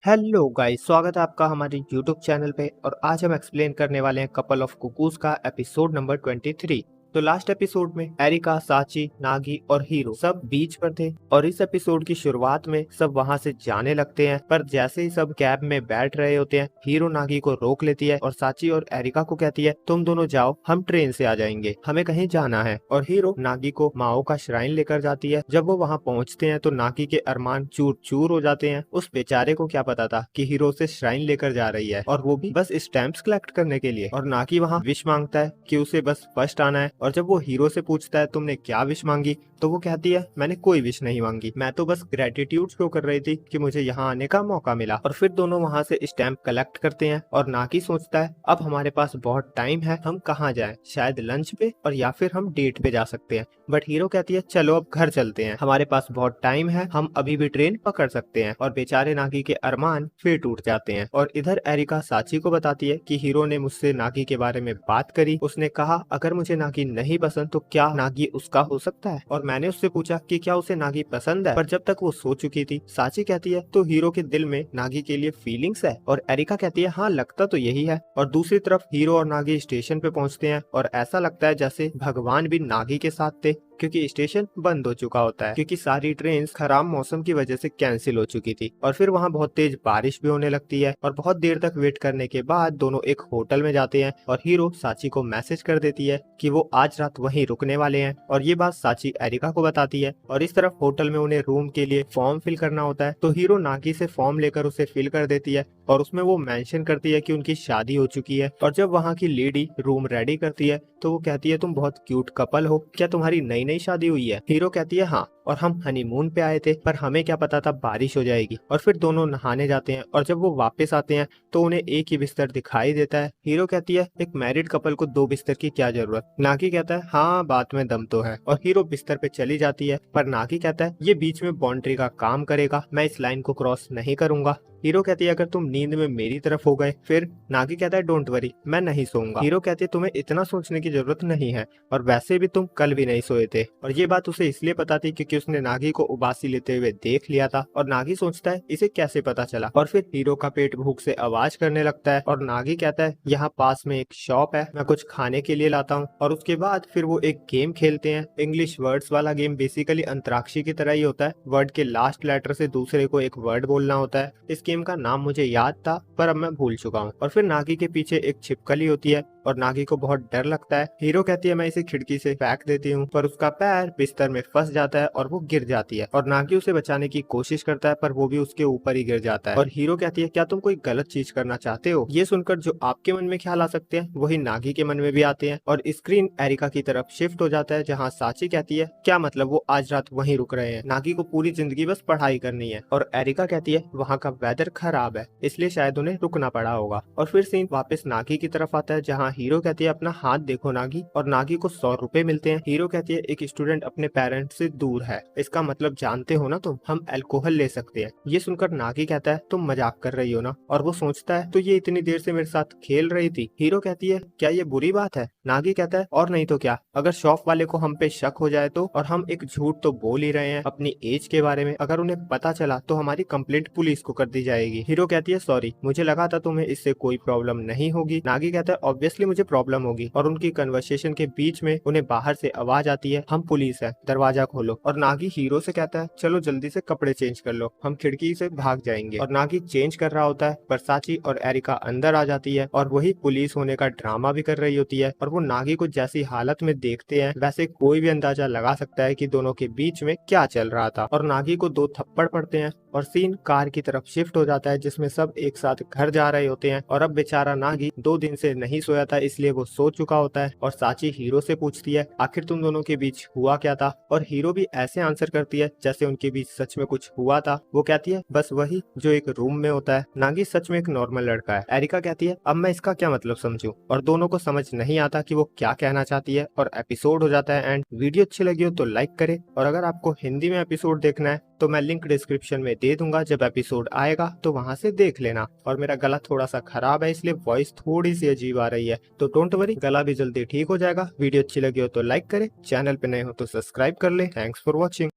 Hello guys, स्वागत है आपका हमारे यूट्यूब चैनल पे। और आज हम एक्सप्लेन करने वाले हैं कपल ऑफ कुकूज का एपिसोड नंबर 23। तो लास्ट एपिसोड में एरिका, साची, नागी और हीरो सब बीच पर थे और इस एपिसोड की शुरुआत में सब वहां से जाने लगते हैं। पर जैसे ही सब कैब में बैठ रहे होते हैं, हीरो नागी को रोक लेती है और साची और एरिका को कहती है तुम दोनों जाओ, हम ट्रेन से आ जाएंगे, हमें कहीं जाना है। और हीरो नागी को माओ का श्राइन लेकर जाती है। जब वो वहाँ पहुँचते हैं तो नागी के अरमान चूर चूर हो जाते हैं। उस बेचारे को क्या पता था कि हीरो से श्राइन लेकर जा रही है, और वो भी बस स्टैम्प्स कलेक्ट करने के लिए। और नागी वहाँ विश मांगता है कि उसे बस फर्स्ट आना है। और जब वो हीरो से पूछता है तुमने क्या विश मांगी, तो वो कहती है मैंने कोई विश नहीं मांगी, मैं तो बस ग्रेटिट्यूड शो कर रही थी कि मुझे यहाँ आने का मौका मिला। और फिर दोनों वहाँ से स्टैम्प कलेक्ट करते हैं और नागी सोचता है अब हमारे पास बहुत टाइम है, हम कहाँ जाएं, शायद लंच पे और या फिर हम डेट पे जा सकते हैं। बट हीरो कहती है चलो अब घर चलते हैं, हमारे पास बहुत टाइम है, हम अभी भी ट्रेन पकड़ सकते हैं। और बेचारे नागी के अरमान फिर टूट जाते हैं। और इधर एरिका साची को बताती है कि हीरो ने मुझसे नागी के बारे में बात करी, उसने कहा अगर मुझे नागी नहीं पसंद तो क्या नागी उसका हो सकता है। और मैंने उससे पूछा कि क्या उसे नागी पसंद है, पर जब तक वो सो चुकी थी। साची कहती है तो हीरो के दिल में नागी के लिए फीलिंग्स है। और एरिका कहती है हाँ लगता तो यही है। और दूसरी तरफ हीरो और नागी स्टेशन पे पहुंचते हैं और ऐसा लगता है जैसे भगवान भी नागी के साथ थे, क्योंकि स्टेशन बंद हो चुका होता है क्योंकि सारी ट्रेन खराब मौसम की वजह से कैंसिल हो चुकी थी। और फिर वहाँ बहुत तेज बारिश भी होने लगती है। और बहुत देर तक वेट करने के बाद दोनों एक होटल में जाते हैं और हीरो साची को मैसेज कर देती है कि वो आज रात वहीं रुकने वाले हैं। और ये बात साची एरिका को बताती है। और इस तरफ होटल में उन्हें रूम के लिए फॉर्म फिल करना होता है, तो हीरो नागी से फॉर्म लेकर उसे फिल कर देती है। और उसमें वो मेंशन करती है कि उनकी शादी हो चुकी है। और जब वहाँ की लेडी रूम रेडी करती है तो वो कहती है तुम बहुत क्यूट कपल हो, क्या तुम्हारी नई नई शादी हुई है। हीरो कहती है हाँ, और हम हनीमून पे आए थे, पर हमें क्या पता था बारिश हो जाएगी। और फिर दोनों नहाने जाते हैं और जब वो वापस आते हैं तो उन्हें एक ही बिस्तर दिखाई देता है। हीरो कहती है एक मैरिड कपल को दो बिस्तर की क्या जरूरत। नागी कहता है हाँ बात में दम तो है। और हीरो बिस्तर पे चली जाती है, पर नागी कहता है ये बीच में बाउंड्री का काम करेगा, मैं इस लाइन को क्रॉस नहीं करूंगा। हीरो कहती है अगर तुम नींद में मेरी तरफ हो गए फिर। नागी कहता है डोंट वरी, मैं नहीं सोऊंगा। हीरो कहती है तुम्हें इतना सोचने की जरूरत नहीं है, और वैसे भी तुम कल भी नहीं सोए थे। और ये बात उसे इसलिए पता थी क्योंकि उसने नागी को उबासी लेते हुए देख लिया था। और नागी सोचता है इसे कैसे पता चला। और फिर हीरो का पेट भूख से आवाज करने लगता है और नागी कहता है यहाँ पास में एक शॉप है, मैं कुछ खाने के लिए लाता हूँ। और उसके बाद फिर वो एक गेम खेलते हैं, इंग्लिश वर्ड्स वाला गेम। बेसिकली अंतराक्षी की तरह ही होता है, वर्ड के लास्ट लेटर से दूसरे को एक वर्ड बोलना होता है। इस गेम का नाम मुझे याद था पर अब मैं भूल चुका हूँ। और फिर नागी के पीछे एक छिपकली होती है और नागी को बहुत डर लगता है। हीरो कहती है मैं इसे खिड़की से फेंक देती हूँ, पर उसका पैर बिस्तर में फंस जाता है और वो गिर जाती है। और नागी उसे बचाने की कोशिश करता है पर वो भी उसके ऊपर ही गिर जाता है। और हीरो कहती है क्या तुम कोई गलत चीज करना चाहते हो। ये सुनकर जो आपके मन में ख्याल आ सकते हैं वही नागी के मन में भी आते हैं। और स्क्रीन एरिका की तरफ शिफ्ट हो जाता है जहाँ साची कहती है क्या मतलब वो आज रात वहीं रुक रहे हैं, नागी को पूरी जिंदगी बस पढ़ाई करनी है। और एरिका कहती है वहाँ का वेदर खराब है इसलिए शायद उन्हें रुकना पड़ा होगा। और फिर सीन वापस नागी की तरफ आता है जहाँ हीरो कहती है अपना हाथ देखो नागी। और नागी को 100 रुपए मिलते हैं। हीरो कहती है एक स्टूडेंट अपने पेरेंट्स से दूर है, इसका मतलब जानते हो ना तुम, हम अल्कोहल ले सकते हैं। ये सुनकर नागी कहता है तुम मजाक कर रही हो ना। और वो सोचता है तो ये इतनी देर से मेरे साथ खेल रही थी। हीरो कहती है क्या ये बुरी बात है। नागी कहता है और नहीं तो क्या, अगर शॉप वाले को हम पे शक हो जाए तो, और हम एक झूठ तो बोल ही रहे हैं अपनी एज के बारे में, अगर उन्हें पता चला तो हमारी कंप्लेंट पुलिस को कर दी जाएगी। हीरो कहती है सॉरी, मुझे लगा था तुम्हें इससे कोई प्रॉब्लम नहीं होगी। नागी कहता है ऑब्वियसली मुझे प्रॉब्लम होगी। और उनकी कन्वर्सेशन के बीच में उन्हें बाहर से आवाज आती है हम पुलिस है, दरवाजा खोलो। और नागी हीरो से कहता है चलो जल्दी से कपड़े चेंज कर लो, हम खिड़की से भाग जाएंगे। और नागी चेंज कर रहा होता है पर साची और एरिका अंदर आ जाती है और वही पुलिस होने का ड्रामा भी कर रही होती है। और वो नागी को जैसी हालत में देखते हैं वैसे कोई भी अंदाजा लगा सकता है कि दोनों के बीच में क्या चल रहा था। और नागी को 2 थप्पड़ पड़ते हैं और सीन कार की तरफ शिफ्ट हो जाता है जिसमें सब एक साथ घर जा रहे होते हैं। और अब बेचारा नागी 2 दिन से नहीं सोया था इसलिए वो सो चुका होता है। और साची हीरो से पूछती है आखिर तुम दोनों के बीच हुआ क्या था। और हीरो भी ऐसे आंसर करती है जैसे उनके बीच सच में कुछ हुआ था। वो कहती है बस वही जो एक रूम में होता है, नागी सच में एक नॉर्मल लड़का है। एरिका कहती है अब मैं इसका क्या मतलब समझूं। और दोनों को समझ नहीं आता कि वो क्या कहना चाहती है। और एपिसोड हो जाता है एंड। वीडियो अच्छी लगी हो तो लाइक करे, और अगर आपको हिंदी में एपिसोड देखना है तो मैं लिंक डिस्क्रिप्शन में दे दूंगा, जब एपिसोड आएगा तो वहां से देख लेना। और मेरा गला थोड़ा सा खराब है इसलिए वॉइस थोड़ी सी अजीब आ रही है, तो डोंट वरी, गला भी जल्दी ठीक हो जाएगा। वीडियो अच्छी लगी हो तो लाइक करे, चैनल पे नए हो तो सब्सक्राइब कर ले। Thanks for watching.